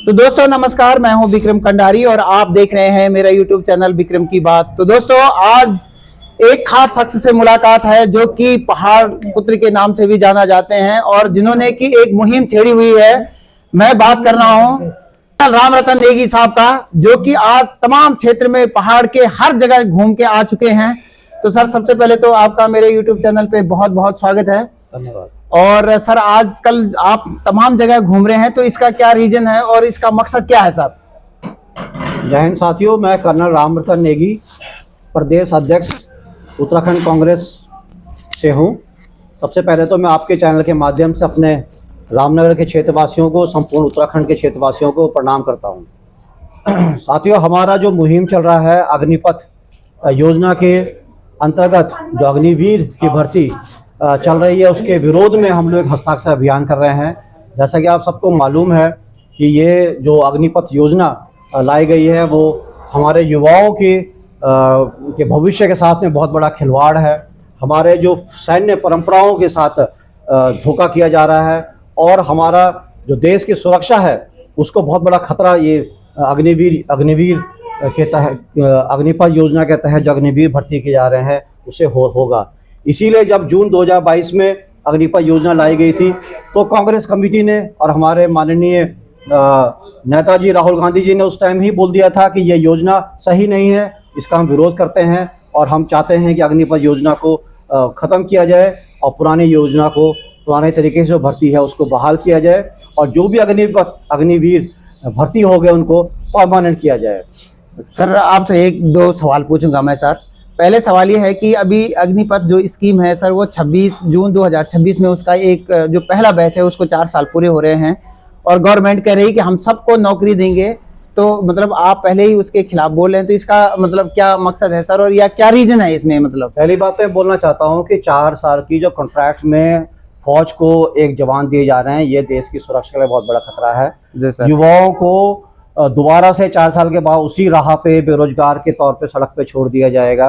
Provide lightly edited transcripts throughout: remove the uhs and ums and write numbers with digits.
तो दोस्तों नमस्कार, मैं हूं विक्रम कंडारी और आप देख रहे हैं मेरा यूट्यूब चैनल विक्रम की बात। तो दोस्तों आज एक खास शख्स से मुलाकात है जो कि पहाड़ पुत्र के नाम से भी जाना जाते हैं और जिन्होंने की एक मुहिम छेड़ी हुई है। मैं बात कर रहा हूं राम रतन नेगी साहब का, जो कि आज तमाम क्षेत्र में पहाड़ के हर जगह घूम के आ चुके हैं। तो सर सबसे पहले तो आपका मेरे यूट्यूब चैनल पे बहुत बहुत स्वागत है। धन्यवाद। और सर आजकल आप तमाम जगह घूम रहे हैं, तो इसका क्या रीजन है और इसका मकसद क्या है सर? जय हिंद साथियों, मैं कर्नल राम रतन नेगी, प्रदेश अध्यक्ष उत्तराखंड कांग्रेस से हूं। सबसे पहले तो मैं आपके चैनल के माध्यम से अपने रामनगर के क्षेत्रवासियों को, संपूर्ण उत्तराखंड के क्षेत्रवासियों को प्रणाम करता हूं। साथियों, हमारा जो मुहिम चल रहा है अग्निपथ योजना के अंतर्गत जो अग्निवीर की भर्ती चल रही है, उसके विरोध में हम लोग हस्ताक्षर अभियान कर रहे हैं। जैसा कि आप सबको मालूम है कि ये जो अग्निपथ योजना लाई गई है वो हमारे युवाओं के भविष्य के साथ में बहुत बड़ा खिलवाड़ है। हमारे जो सैन्य परंपराओं के साथ धोखा किया जा रहा है और हमारा जो देश की सुरक्षा है उसको बहुत बड़ा खतरा ये अग्निवीर के तहत, अग्निपथ योजना के तहत जो अग्निवीर भर्ती किए जा रहे हैं उससे होगा। इसीलिए जब जून 2022 में अग्निपथ योजना लाई गई थी तो कांग्रेस कमेटी ने और हमारे माननीय नेताजी राहुल गांधी जी ने उस टाइम ही बोल दिया था कि ये योजना सही नहीं है, इसका हम विरोध करते हैं और हम चाहते हैं कि अग्निपथ योजना को ख़त्म किया जाए और पुरानी योजना को पुराने तरीके से जो भर्ती है उसको बहाल किया जाए और जो भी अग्निवीर भर्ती हो गए उनको परमानेंट किया जाए। सर आपसे एक दो सवाल पूछूंगा मैं सर। पहले सवाल ये है कि अभी अग्निपथ जो स्कीम है सर, वो 26 जून 2026 में उसका एक जो पहला बैच है उसको 4 साल पूरे हो रहे हैं और गवर्नमेंट कह रही है कि हम सबको नौकरी देंगे। तो मतलब आप पहले ही उसके खिलाफ बोल रहे हैं, तो इसका मतलब क्या मकसद है सर और या क्या रीजन है इसमें? मतलब पहली बात तो बोलना चाहता हूँ कि 4 साल की जो कॉन्ट्रैक्ट में फौज को एक जवान दिए जा रहे हैं, ये देश की सुरक्षा के लिए बहुत बड़ा खतरा है। युवाओं को दोबारा से 4 साल के बाद उसी राह पे बेरोजगार के तौर पे सड़क पे छोड़ दिया जाएगा।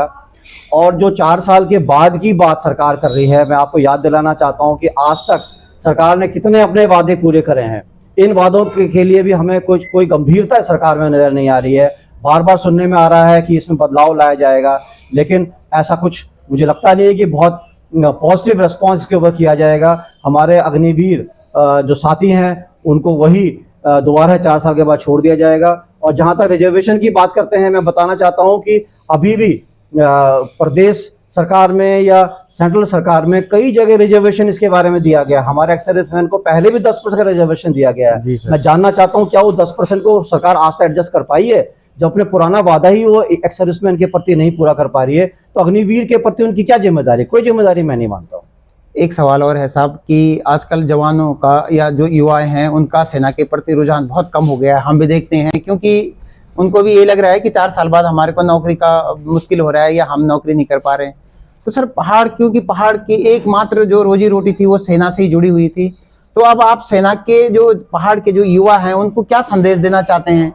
और जो 4 साल के बाद की बात सरकार कर रही है, मैं आपको याद दिलाना चाहता हूं कि आज तक सरकार ने कितने अपने वादे पूरे करे हैं। इन वादों के लिए भी हमें कोई गंभीरता सरकार में नजर नहीं आ रही है। बार बार सुनने में आ रहा है कि इसमें बदलाव लाया जाएगा, लेकिन ऐसा कुछ मुझे लगता नहीं है कि बहुत पॉजिटिव रिस्पॉन्स इसके ऊपर किया जाएगा। हमारे अग्निवीर जो साथी हैं उनको वही दोबारा 4 साल के बाद छोड़ दिया जाएगा। और जहां तक रिजर्वेशन की बात करते हैं, मैं बताना चाहता हूं कि अभी भी प्रदेश सरकार में या सेंट्रल सरकार में कई जगह रिजर्वेशन इसके बारे में दिया गया। हमारे एक्स सर्विसमैन को पहले भी 10% का रिजर्वेशन दिया गया है। मैं जानना चाहता हूं क्या वो 10% को सरकार आज तक एडजस्ट कर पाई है? जब अपने पुराना वादा ही वो एक्स सर्विसमैन के प्रति नहीं पूरा कर पा रही है, तो अग्निवीर के प्रति उनकी क्या जिम्मेदारी? कोई जिम्मेदारी मैं नहीं मानता हूँ। एक सवाल और है साहब कि आजकल जवानों का या जो युवाएं हैं उनका सेना के प्रति रुझान बहुत कम हो गया है। हम भी देखते हैं क्योंकि उनको भी ये लग रहा है कि 4 साल बाद हमारे को नौकरी का मुश्किल हो रहा है या हम नौकरी नहीं कर पा रहे हैं। तो सर क्योंकि पहाड़ की एकमात्र जो रोजी रोटी थी वो सेना से ही जुड़ी हुई थी, तो अब आप सेना के जो पहाड़ के जो युवा हैं उनको क्या संदेश देना चाहते हैं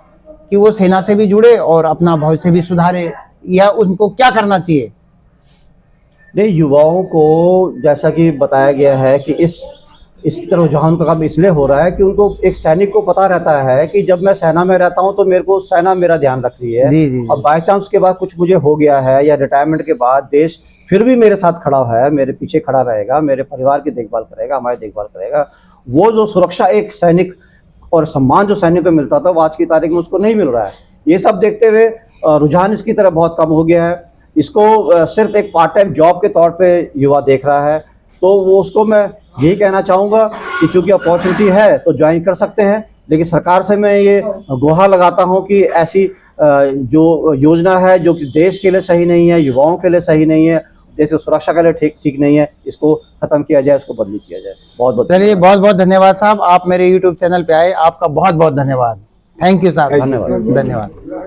कि वो सेना से भी जुड़े और अपना भविष्य भी सुधारे, या उनको क्या करना चाहिए? नहीं, युवाओं को जैसा कि बताया गया है कि इसकी तरफ रुझान का काम इसलिए हो रहा है कि उनको एक सैनिक को पता रहता है कि जब मैं सेना में रहता हूं तो मेरे को सेना मेरा ध्यान रख रही है। जी। और बाय चांस उसके बाद कुछ मुझे हो गया है या रिटायरमेंट के बाद देश फिर भी मेरे साथ खड़ा है, मेरे पीछे खड़ा रहेगा, मेरे परिवार की देखभाल करेगा, हमारी देखभाल करेगा। वो जो सुरक्षा एक सैनिक और सम्मान जो सैनिक को मिलता था वो आज की तारीख में उसको नहीं मिल रहा है। ये सब देखते हुए रुझान इसकी तरफ बहुत कम हो गया है। इसको सिर्फ एक पार्ट टाइम जॉब के तौर पे युवा देख रहा है। तो वो उसको मैं यही कहना चाहूँगा कि चूँकि अपॉर्चुनिटी है तो ज्वाइन कर सकते हैं, लेकिन सरकार से मैं ये गुहार लगाता हूँ कि ऐसी जो योजना है जो कि देश के लिए सही नहीं है, युवाओं के लिए सही नहीं है, देश की सुरक्षा के लिए ठीक नहीं है, इसको खत्म किया जाए, इसको बदली किया जाए। बहुत चलिए, बहुत बहुत धन्यवाद साहब, आप मेरे यूट्यूब चैनल पे आए, आपका बहुत बहुत धन्यवाद। थैंक यू साहब, धन्यवाद।